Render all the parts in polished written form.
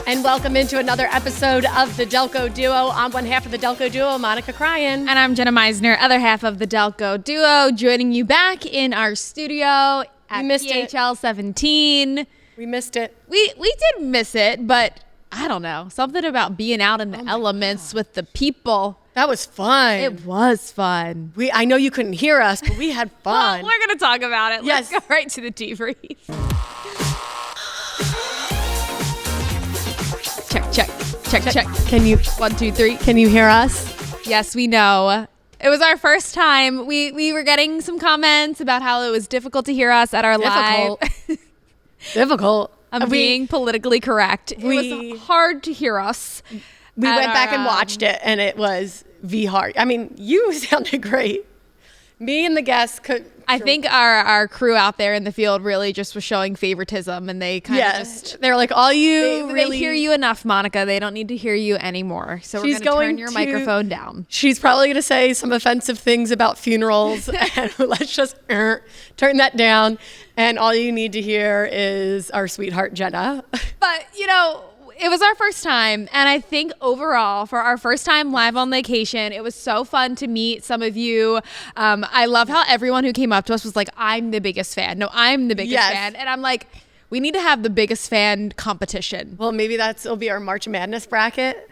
And welcome into another episode of the Delco Duo. I'm one half of the Delco Duo, Monica Cryan. And I'm Jenna Meisner, other half of the Delco Duo, joining you back in our studio at PHL 17. We missed it. We did miss it, but I don't know. Something about being out in the elements with the people. That was fun. It was fun. I know you couldn't hear us, but we had fun. Well, we're going to talk about it. Yes. Let's go right to the debrief. Check. Can you? 1, 2, 3. Can you hear us? Yes, we know. It was our first time. We were getting some comments about how it was difficult to hear us at our live. Difficult. I'm being politically correct. It was hard to hear us. We went back and watched it, and it was hard. I mean, you sounded great. Me and the guests could. I think our crew out there in the field really just was showing favoritism, and they kind of just. They're like, they hear you enough, Monica. They don't need to hear you anymore. So we're going to turn your microphone down. She's probably going to say some offensive things about funerals, and let's just turn that down. And all you need to hear is our sweetheart, Jenna. But, it was our first time, and I think overall, for our first time live on location, it was so fun to meet some of you. I love how everyone who came up to us was like, I'm the biggest fan. No, I'm the biggest fan. And I'm like, we need to have the biggest fan competition. Well, maybe it'll be our March Madness bracket.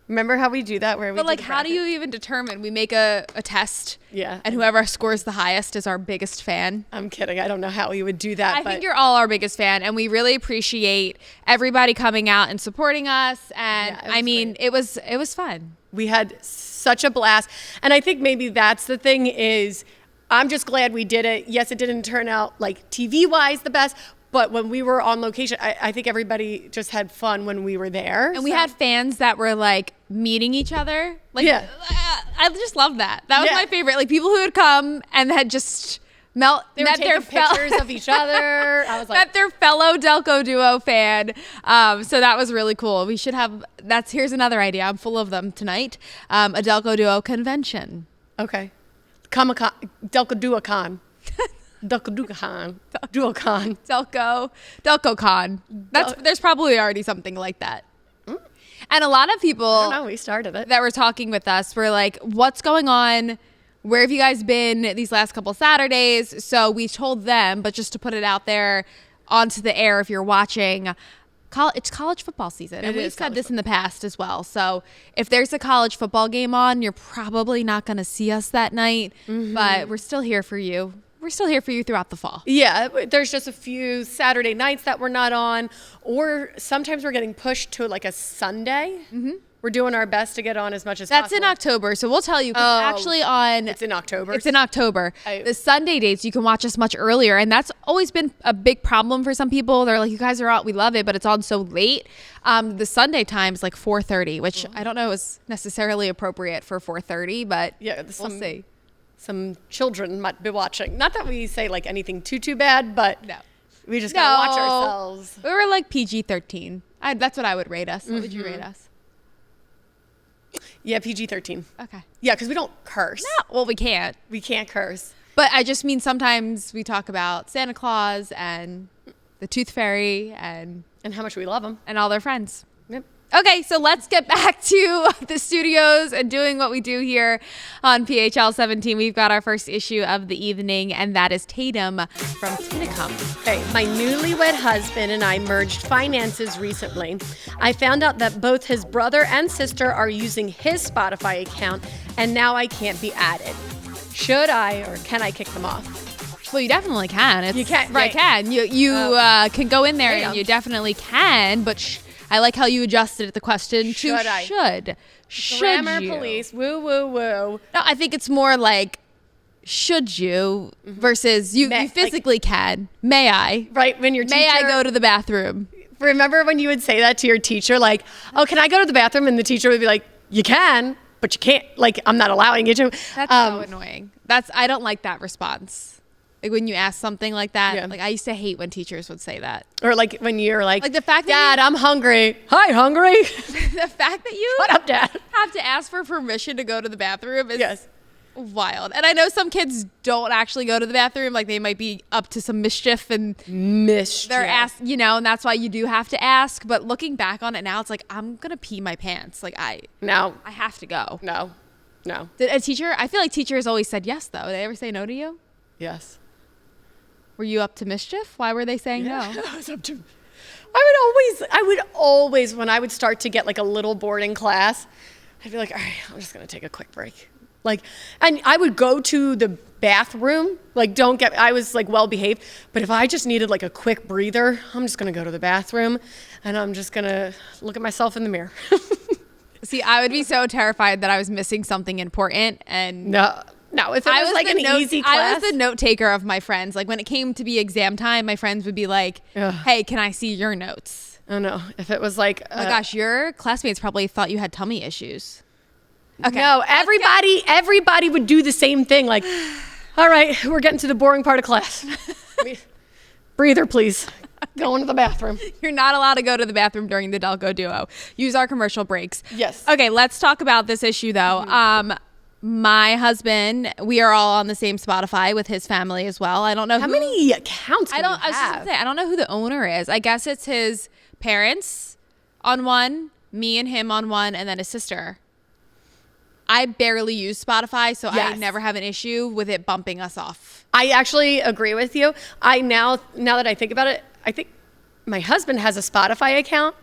Remember how we do that? How do you even determine? We make a test. Yeah. And whoever scores the highest is our biggest fan. I'm kidding. I don't know how we would do that. I think you're all our biggest fan, and we really appreciate everybody coming out and supporting us. And it was fun. We had such a blast. And I think maybe that's the thing is I'm just glad we did it. Yes, it didn't turn out like TV-wise the best, but when we were on location, I think everybody just had fun when we were there. And we had fans that were like meeting each other. I just love that. That was my favorite. Like people who had come and had just met their pictures of each other. I was like, met their fellow Delco Duo fan. So that was really cool. We should have. Here's another idea. I'm full of them tonight. A Delco Duo convention. Okay, Delco Duo Con. Delco Duo-Con. Delco Con. There's probably already something like that. And a lot of people I don't know, we started it. That were talking with us were like, what's going on? Where have you guys been these last couple Saturdays? So we told them, but just to put it out there onto the air if you're watching, it's college football season. And we've said this in the past as well. So if there's a college football game on, you're probably not going to see us that night, but we're still here for you. We're still here for you throughout the fall. Yeah, there's just a few Saturday nights that we're not on, or sometimes we're getting pushed to like a Sunday. Mm-hmm. We're doing our best to get on as much as possible. That's in October, so we'll tell you. It's in October. It's in October. The Sunday dates, you can watch us much earlier, and that's always been a big problem for some people. They're like, you guys are out, we love it, but it's on so late. The Sunday time is like 4:30, which I don't know is necessarily appropriate for 4:30, but we'll see. Some children might be watching. Not that we say like anything too bad, but we just gotta watch ourselves. We were like PG-13. That's what I would rate us. What would you rate us? Yeah, PG-13. Okay. Yeah, because we don't curse. No, well, we can't. We can't curse. But I just mean sometimes we talk about Santa Claus and the Tooth Fairy and how much we love them and all their friends. Yep. Okay, so let's get back to the studios and doing what we do here on PHL 17. We've got our first issue of the evening, and that is Tatum from Tinicum. Okay, my newlywed husband and I merged finances recently. I found out that both his brother and sister are using his Spotify account, and now I can't be added. Should I or can I kick them off? Well, you definitely can. You can, right? You can go in there and you definitely can, but I like how you adjusted the question to should. Grammar you? police, woo, woo, woo. No, I think it's more like, should you versus you physically can. May I? Right, when your teacher... May I go to the bathroom? Remember when you would say that to your teacher, like, oh, can I go to the bathroom? And the teacher would be like, you can, but you can't. Like, I'm not allowing you to. That's so annoying. I don't like that response. Like when you ask something like that, like I used to hate when teachers would say that. Or like when you're like the fact that Dad, I'm hungry. Hi, hungry. The fact that you Shut up, Dad. have to ask for permission to go to the bathroom is Wild. And I know some kids don't actually go to the bathroom. Like they might be up to some mischief and they're asked, you know, and that's why you do have to ask. But looking back on it now, it's like, I'm going to pee my pants. Like I have to go. No. Did a teacher, I feel like teachers always said yes though. Did they ever say no to you? Yes. Were you up to mischief? Why were they saying no? I was up to, I would always, when I would start to get like a little bored in class, I'd be like, all right, I'm just going to take a quick break. Like, and I would go to the bathroom, like I was like well behaved, but if I just needed like a quick breather, I'm just going to go to the bathroom and I'm just going to look at myself in the mirror. See, I would be so terrified that I was missing something important and No, if it was like an easy class. I was the note taker of my friends. Like when it came to be exam time, my friends would be like, hey, can I see your notes? Oh no, if it was like, oh my gosh, your classmates probably thought you had tummy issues. Okay. No, everybody would do the same thing. Like, all right, we're getting to the boring part of class. Breather, please. Go into the bathroom. You're not allowed to go to the bathroom during the Delco Duo. Use our commercial breaks. Yes. Okay, let's talk about this issue though. Mm-hmm. My husband, we are all on the same Spotify with his family as well. I don't know how many accounts. I was just gonna say, I don't know who the owner is. I guess it's his parents on one, me and him on one, and then his sister. I barely use Spotify, so I never have an issue with it bumping us off. I actually agree with you. Now that I think about it, I think my husband has a Spotify account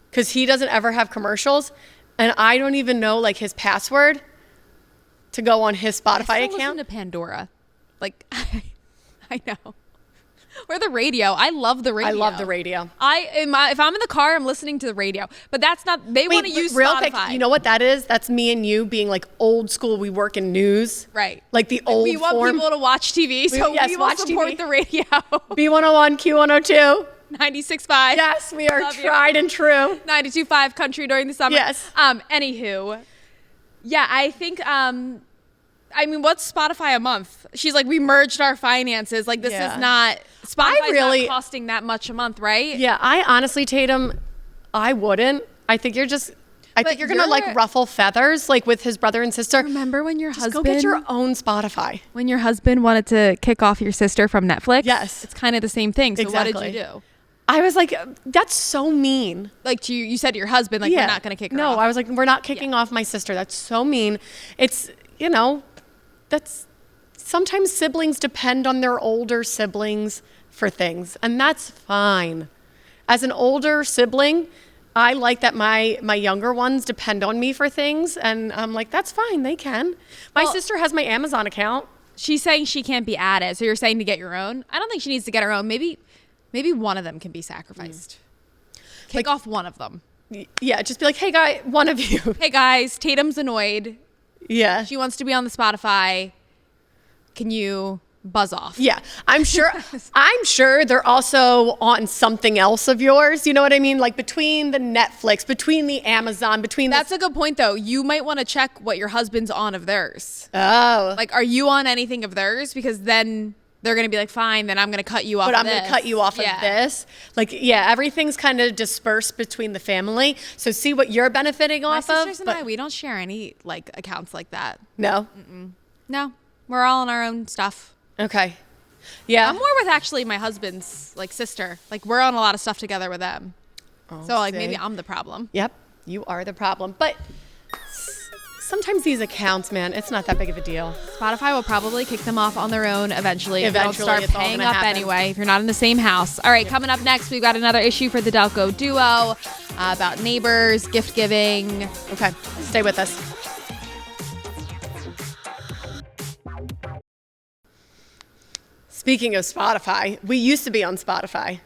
because he doesn't ever have commercials, and I don't even know like his password to go on his Spotify account. Listen to Pandora, like I know. Or the radio. I love the radio. I love the radio. If I'm in the car, I'm listening to the radio. But that's not. They want to use real Spotify. Quick, you know what that is? That's me and you being like old school. We work in news, right? Like the old. We want people to watch TV, so we will support the radio. B101, Q102, 96.5. Yes, we are tried and true. 92.5 country during the summer. Yes. Anywho, yeah, I think. I mean, what's Spotify a month? She's like, we merged our finances. Like, this is not, Spotify's not costing that much a month, right? Yeah, I honestly, Tatum, I wouldn't. I think you're going to like ruffle feathers, like with his brother and sister. Remember when your husband. Go get your own Spotify. When your husband wanted to kick off your sister from Netflix? Yes. It's kind of the same thing. So exactly. What did you do? I was like, that's so mean. Like you said to your husband, like, we're not going to kick her off. No, I was like, we're not kicking off my sister. That's so mean. It's, that's sometimes siblings depend on their older siblings for things, and that's fine. As an older sibling, I like that my younger ones depend on me for things, and I'm like, that's fine, they can. My sister has my Amazon account. She's saying she can't be added, so you're saying to get your own? I don't think she needs to get her own. Maybe one of them can be sacrificed. Kick off one of them. Yeah, just be like, hey, guy, one of you. Hey, guys, Tatum's annoyed. Yeah. She wants to be on the Spotify. Can you buzz off? Yeah. I'm sure they're also on something else of yours. You know what I mean? Like between the Netflix, between the Amazon, That's a good point though. You might want to check what your husband's on of theirs. Oh. Like, are you on anything of theirs? Because then they're going to be like, fine, then I'm going to cut you off But of I'm going to cut you off of this. Like, yeah, everything's kind of dispersed between the family. So see what you're benefiting off of. My sisters and I, we don't share any like accounts like that. No? No. We're all on our own stuff. Okay. Yeah. I'm more with actually my husband's like sister. Like we're on a lot of stuff together with them. Oh, so like maybe I'm the problem. Yep. You are the problem. But sometimes these accounts, man, it's not that big of a deal. Spotify will probably kick them off on their own eventually. Eventually, they'll start paying up anyway if you're not in the same house. All right, coming up next, we've got another issue for the Delco Duo about neighbors, gift giving. Okay, stay with us. Speaking of Spotify, we used to be on Spotify,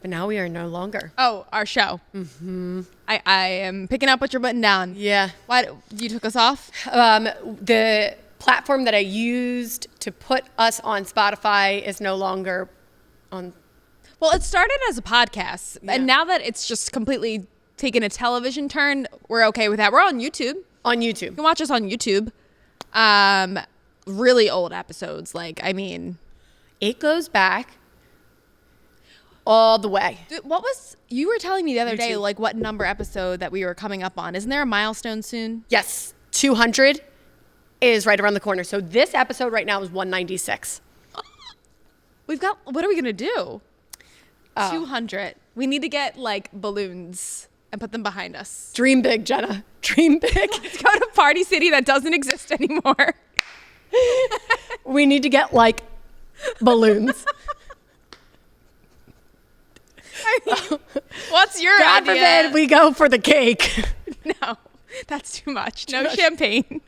but now we are no longer. Oh, our show. Mm-hmm. I am picking up what you're putting down. Yeah. Why you took us off? The platform that I used to put us on Spotify is no longer on. Well, it started as a podcast, and now that it's just completely taken a television turn, we're okay with that. We're on YouTube. On YouTube. You can watch us on YouTube. Really old episodes. Like, I mean, it goes back all the way. You were telling me the other day, like what number episode that we were coming up on? Isn't there a milestone soon? Yes. 200. is right around the corner. So this episode right now is 196. What are we going to do? 200. We need to get like balloons and put them behind us. Dream big, Jenna. Dream big. Let's go to Party City that doesn't exist anymore. We need to get like balloons. I mean, what's your God idea? forbid we go for the cake. No, that's too much. No champagne.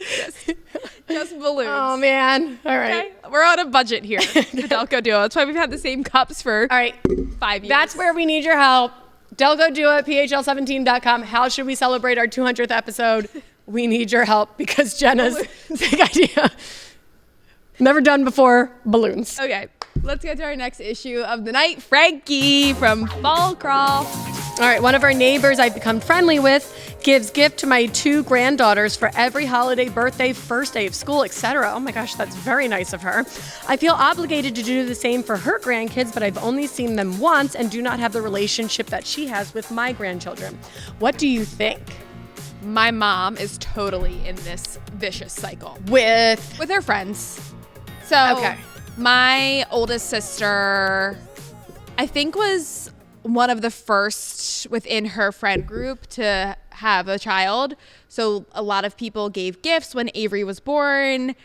Just balloons. Oh, man. All right. Okay? We're on a budget here. The Delco Duo. That's why we've had the same cups for All right. 5 years. That's where we need your help. Delco Duo at phl17.com. How should we celebrate our 200th episode? We need your help because Jenna's big idea. Never done before, balloons. Okay, let's get to our next issue of the night. Frankie from Fall Crawl. All right, one of our neighbors I've become friendly with gives gift to my 2 granddaughters for every holiday, birthday, first day of school, etc. Oh my gosh, that's very nice of her. I feel obligated to do the same for her grandkids, but I've only seen them once and do not have the relationship that she has with my grandchildren. What do you think? My mom is totally in this vicious cycle With her friends. So Okay. my oldest sister, I think, was one of the first within her friend group to have a child. So a lot of people gave gifts when Avery was born.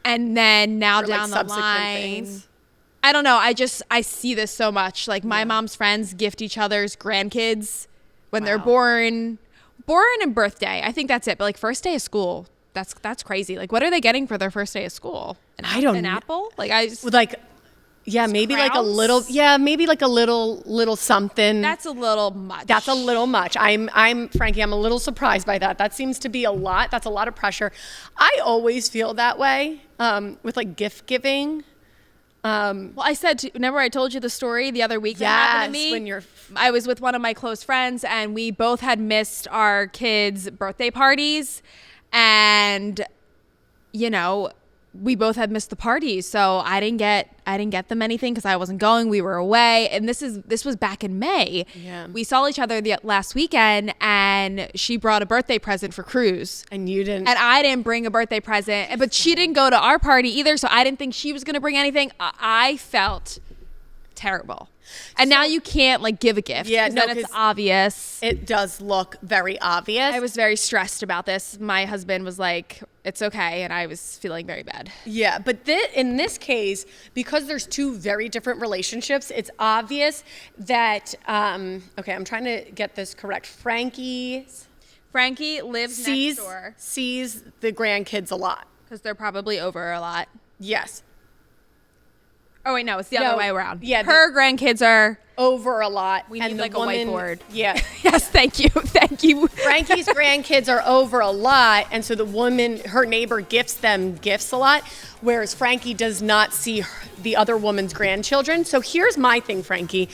And then now Or, like, down the subsequent line, things. I don't know. I see this so much. Like my mom's friends gift each other's grandkids when they're born and birthday. I think that's it. But like first day of school, that's crazy. Like what are they getting for their first day of school? I don't an know. apple? Like I just, With like, yeah, maybe like a crowns? little, maybe like a little something. that's a little much. That's a little much. I'm Frankie, I'm a little surprised by that. That seems to be a lot. That's a lot of pressure. I always feel that way with like gift giving. Well, I said, remember I told you the story the other week that happened to Yes, me? when I was with one of my close friends and we both had missed our kids' birthday parties. And, you know, we both had missed the parties. So I didn't get them anything because I wasn't going. We were away. And this was back in May. Yeah. We saw each other the last weekend and she brought a birthday present for Cruz. And you didn't. And I didn't bring a birthday present, but she didn't go to our party either, so I didn't think she was going to bring anything. I felt terrible. And now you can't like give a gift. Yeah, 'cause no, then it's 'cause obvious. It does look very obvious. I was very stressed about this. My husband was like, "It's okay," and I was feeling very bad. Yeah, but in this case, because there's 2 very different relationships, it's obvious that, okay, I'm trying to get this correct. Frankie lives next door sees the grandkids a lot. because they're probably over a lot. Yes. Oh wait, no, it's the other way around. Yeah, her grandkids are. Over a lot. We and need the like a woman, whiteboard. Yeah. Yes, thank you. Frankie's grandkids are over a lot, and so the woman, her neighbor, gifts them gifts a lot, whereas Frankie does not see the other woman's grandchildren. So here's my thing, Frankie.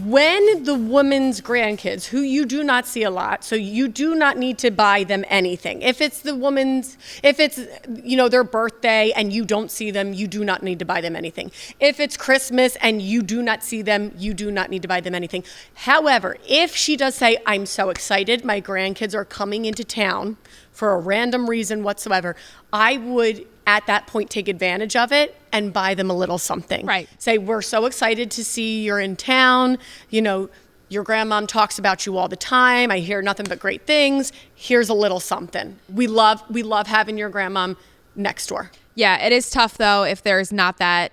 When the woman's grandkids, who you do not see a lot, so you do not need to buy them anything. If it's their birthday and you don't see them, you do not need to buy them anything. If it's Christmas and you do not see them, you do not need to buy them anything. However, if she does say, I'm so excited, my grandkids are coming into town for a random reason whatsoever, I would at that point take advantage of it and buy them a little something. Right. Say, we're so excited to see you're in town. You know, your grandmom talks about you all the time. I hear nothing but great things. Here's a little something. We love having your grandmom next door. Yeah, it is tough though if there's not that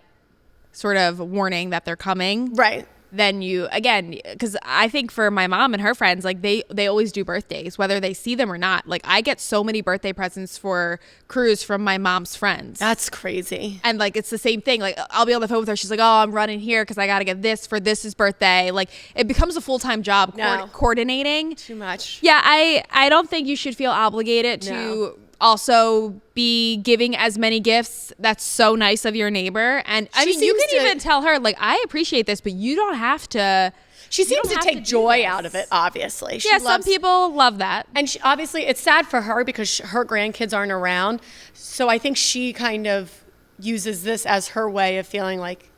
sort of warning that they're coming. Right. Then you, again, because I think for my mom and her friends, like they always do birthdays, whether they see them or not. Like I get so many birthday presents for Cruz from my mom's friends. That's crazy. And like it's the same thing. Like I'll be on the phone with her. She's like, "Oh, I'm running here because I got to get this for this's birthday." Like it becomes a full-time job coordinating. Too much. Yeah, I don't think you should feel obligated to also be giving as many gifts. That's so nice of your neighbor. And I mean, you can even tell her, like, I appreciate this, but you don't have to. She seems to take joy out of it, obviously. Yeah, some people love that. And she, obviously, it's sad for her because her grandkids aren't around. So I think she kind of uses this as her way of feeling like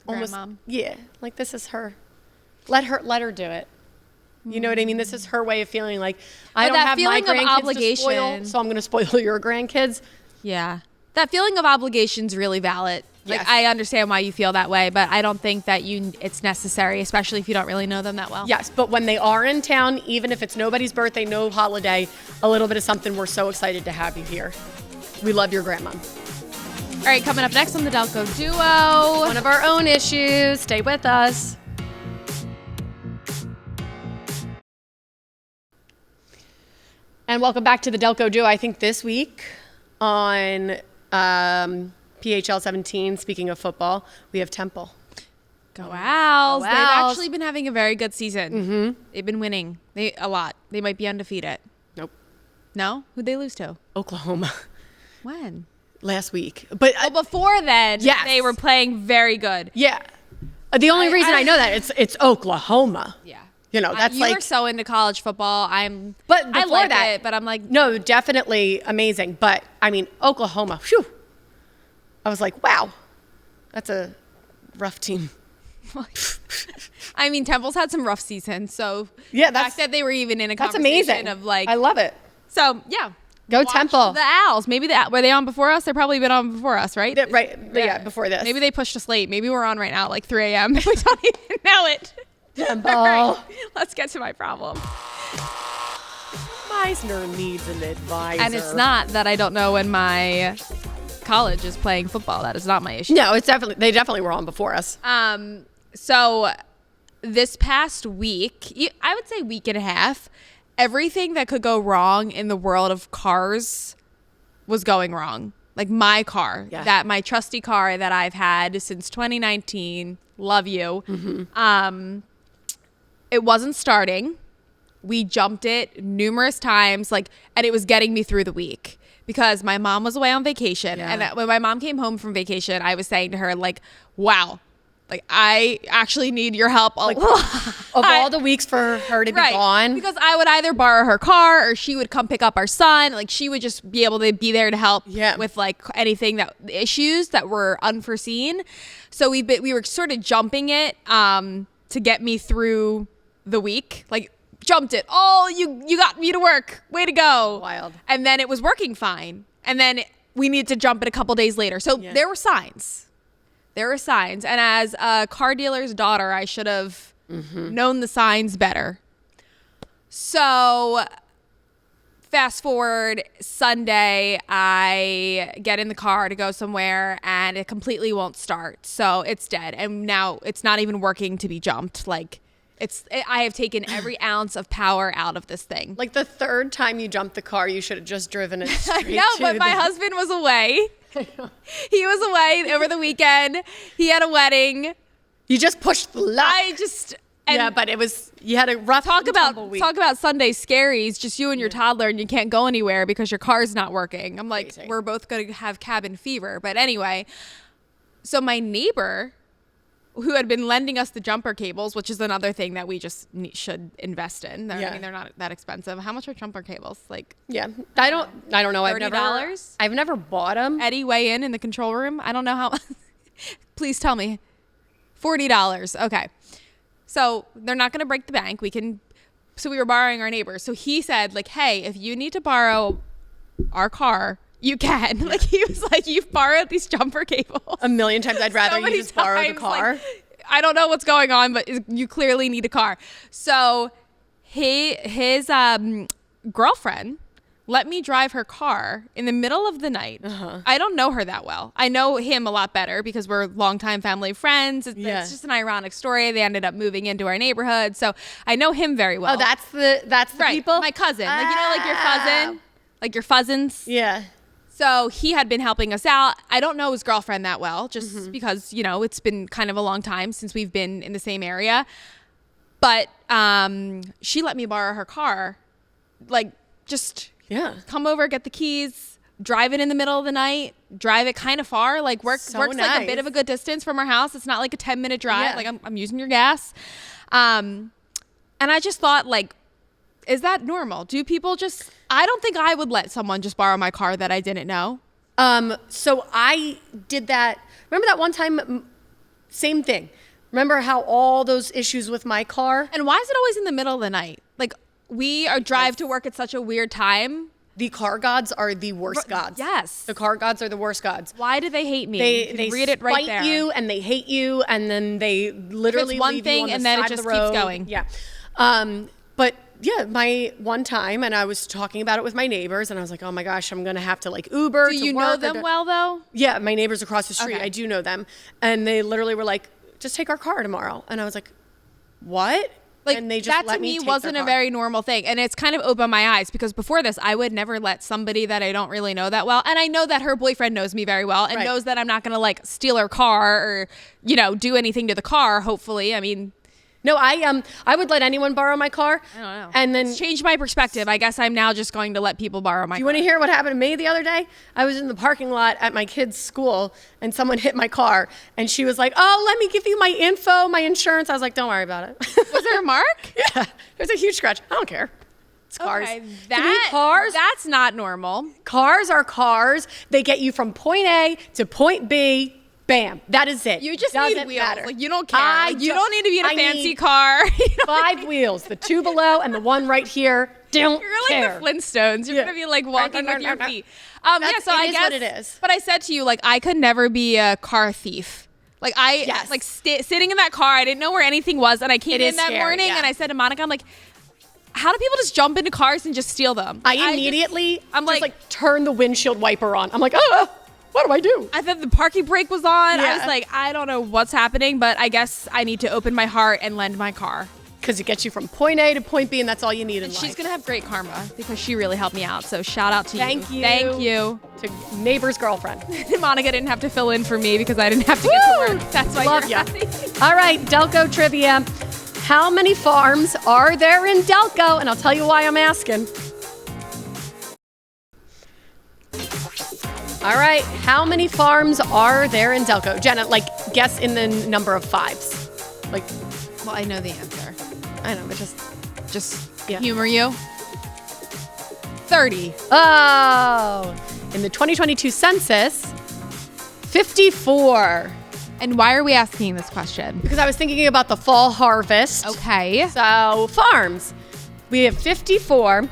almost, Grandmom. yeah, like this is her. Let her do it. You know what I mean? This is her way of feeling like I But don't that have my feeling of grandkids obligation. to spoil, so I'm going to spoil your grandkids. Yeah. That feeling of obligation's really valid. Like, Yes. I understand why you feel that way, but I don't think that it's necessary, especially if you don't really know them that well. Yes, but when they are in town, even if it's nobody's birthday, no holiday, a little bit of something, we're so excited to have you here. We love your grandma. All right, coming up next on the Delco Duo. One of our own issues. Stay with us. And welcome back to the Delco Duo. I think this week on PHL 17, speaking of football, we have Temple. Go Owls. Go They've Owls. actually been having a very good season. Mm-hmm. They've been winning a lot. They might be undefeated. Nope. No? Who'd they lose to? Oklahoma. When? Last week. But Well, before then, Yes. they were playing very good. yeah. The only reason I know that it's Oklahoma. Yeah. You know, that's you like were so into college football. But I before like that- it, but I'm like, no, definitely amazing. But I mean, Oklahoma, phew. I was like, wow. That's a rough team. I mean, Temple's had some rough seasons, so Yeah, the fact that they were even in a That's conversation amazing. of like, I love it. so yeah, Go watch Temple. The Owls. Maybe were they on before us? They've probably been on before us, right? Right. Yeah, before this. Maybe they pushed us late. Maybe we're on right now at like 3 a.m. We don't even know it. Temple. All right, let's get to my problem. Meisner needs an advisor. And it's not that I don't know when my college is playing football. That is not my issue. No, they definitely were on before us. So this past week, I would say week and a half, everything that could go wrong in the world of cars was going wrong. Like my car, my trusty car that I've had since 2019. Love you. Mm-hmm. It wasn't starting. We jumped it numerous times, and it was getting me through the week because my mom was away on vacation. Yeah. And when my mom came home from vacation, I was saying to her, wow, I actually need your help a lot. Of all the weeks for her to be gone. Because I would either borrow her car or she would come pick up our son. She would just be able to be there to help with anything issues that were unforeseen. So we were sort of jumping it to get me through the week. Jumped it. Oh, you got me to work. Way to go. Wild. And then it was working fine. And then we needed to jump it a couple days later. So there were signs. And as a car dealer's daughter, I should have known the signs better. So fast forward Sunday, I get in the car to go somewhere and it completely won't start. So it's dead. And now it's not even working to be jumped. I have taken every ounce of power out of this thing. The third time you jumped the car, you should have just driven it straight No, but my husband was away. He was away over the weekend. He had a wedding. You just pushed the luck. But you had a rough talk week. about Sunday scaries, just you and your toddler, and you can't go anywhere because your car's not working. I'm like, Crazy. we're both going to have cabin fever. But anyway, so my neighbor, who had been lending us the jumper cables, which is another thing that we just should invest in. I mean, they're not that expensive. How much are jumper cables? I don't know. $30? I've never bought them. Eddie, weigh in the control room. I don't know how. Please tell me. $40. Okay. So they're not going to break the bank. So we were borrowing our neighbor. So he said, hey, if you need to borrow our car, you can. He was like, you've borrowed these jumper cables A million times. I'd rather so you many just borrow the times, car. I don't know what's going on, but you clearly need a car. So his girlfriend let me drive her car in the middle of the night. I don't know her that well. I know him a lot better because we're longtime family friends. It's just an ironic story. They ended up moving into our neighborhood. So I know him very well. Oh, that's the people? My cousin. Your cousins. Yeah. So he had been helping us out. I don't know his girlfriend that well, just because, it's been kind of a long time since we've been in the same area. But she let me borrow her car. Come over, get the keys, drive it in the middle of the night, drive it kind of far, works nice. a bit of a good distance from our house. It's not a 10-minute drive. Yeah. I'm using your gas. And I just thought, is that normal? Do people I don't think I would let someone just borrow my car that I didn't know. So I did that. Remember that one time? Same thing. Remember how all those issues with my car? And why is it always in the middle of the night? We drive to work at such a weird time. The car gods are the worst gods. Yes. The car gods are the worst gods. Why do they hate me? They read it right spite there. you and they hate you, and then they literally one leave thing you on the and then it side just of the keeps road. going. Yeah. But yeah, my one time, and I was talking about it with my neighbors, and I was like, oh my gosh, I'm gonna have to like Uber. Do to you work know or them to- well though? Yeah, my neighbors across the street. Okay. I do know them, and they literally were like, just take our car tomorrow, and I was like, what? Like, and they just that let to me me take wasn't their a car. very normal thing. And it's kind of opened my eyes because before this, I would never let somebody that I don't really know that well. And I know that her boyfriend knows me very well and Right. knows that I'm not going to like steal her car or, you know, do anything to the car, hopefully. I mean, No, I would let anyone borrow my car. I don't know. And then It's changed my perspective. I guess I'm now just going to let people borrow my you car. want to hear what happened to me the other day? I was in the parking lot at my kid's school and someone hit my car and she was like, oh, let me give you my info, my insurance. I was like, don't worry about it. Was there a mark? Yeah, there's a huge scratch. I don't care. It's cars. Okay, To me, that, that's not normal. cars are cars. They get you from point A to point B. Bam. That is it. You just Doesn't need wheels. matter. Like, you don't care. You don't- don't need to be in a I fancy need car. You don't 5 wheels, the 2 below and the 1 right here. Don't You're like care. the Flintstones. You're Yeah. gonna be like walking with your feet. So It I is guess what it is. But I said to you, like, I could never be a car thief. Like Yes. like sitting in that car, I didn't know where anything was, and I came It in is that scary, morning, yeah. and I said to Monica, I'm like, how do people just jump into cars and just steal them? I immediately I'm just like- turn the windshield wiper on. I'm like, oh, what do I do? I thought the parking brake was on. I Yeah. was like, I don't know what's happening, but I guess I need to open my heart and lend my car. Because it gets you from point A to point B, and that's all you need in life. She's gonna have great karma because she really helped me out. So shout out to Thank you. Thank you. To neighbor's girlfriend. Monica didn't have to fill in for me because I didn't have to get to Woo! work. That's why Love you're ya. happy. All right, Delco trivia. How many farms are there in Delco? And I'll tell you why I'm asking. All right, how many farms are there in Delco? Jenna, like, guess in the number of 5s. Like, Well, I know the answer. I don't know, but Just Yeah. humor you. 30. oh, in the 2022 census, 54. And why are we asking this question? Because I was thinking about the fall harvest. Okay. So, farms. We have 54.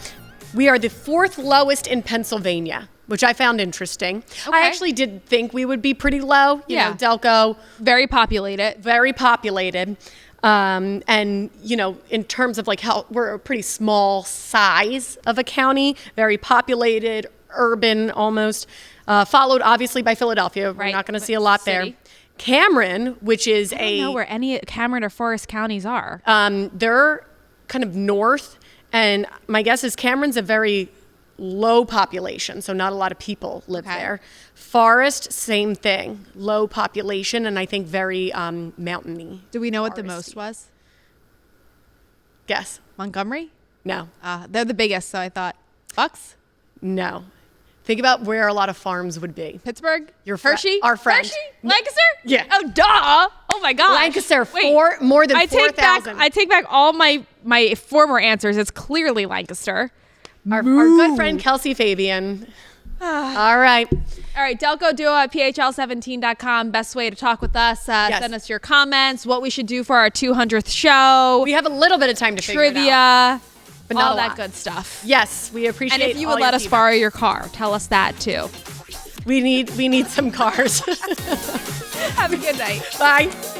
We are the 4th lowest in Pennsylvania, which I found interesting. Okay. I actually did think we would be pretty low. You Yeah. know, Delco, Very populated. very populated. And, you know, in terms of like how we're a pretty small size of a county, very populated, urban almost, followed obviously by Philadelphia. We're Right. not going to see a lot there. City. Cameron, which is I don't know where any Cameron or Forest counties are. they're kind of north, and my guess is Cameron's a very low population, so not a lot of people live Okay. there. Forest, same thing, low population, and I think very mountainy. Do we know what the foresty. most was? Guess. Montgomery? No, They're the biggest, so I thought. Bucks? no. Think about where a lot of farms would be. Pittsburgh? Your fri- Hershey? our friend. Hershey? Lancaster? Yeah. Oh, duh. Oh my gosh. Lancaster, Wait, more than I take back 4,000. I take back all my former answers. It's clearly Lancaster. Our good friend Kelsey Fabian. All right. All right, Delco Duo at phl17.com. Best way to talk with us. Send us your comments, what we should do for our 200th show, We have a little bit of time to figure it out. trivia, But not all a that lot. good stuff. Yes, we appreciate And if you all would your let us feedback. borrow your car, tell us that too. We need some cars. Have a good night. Bye.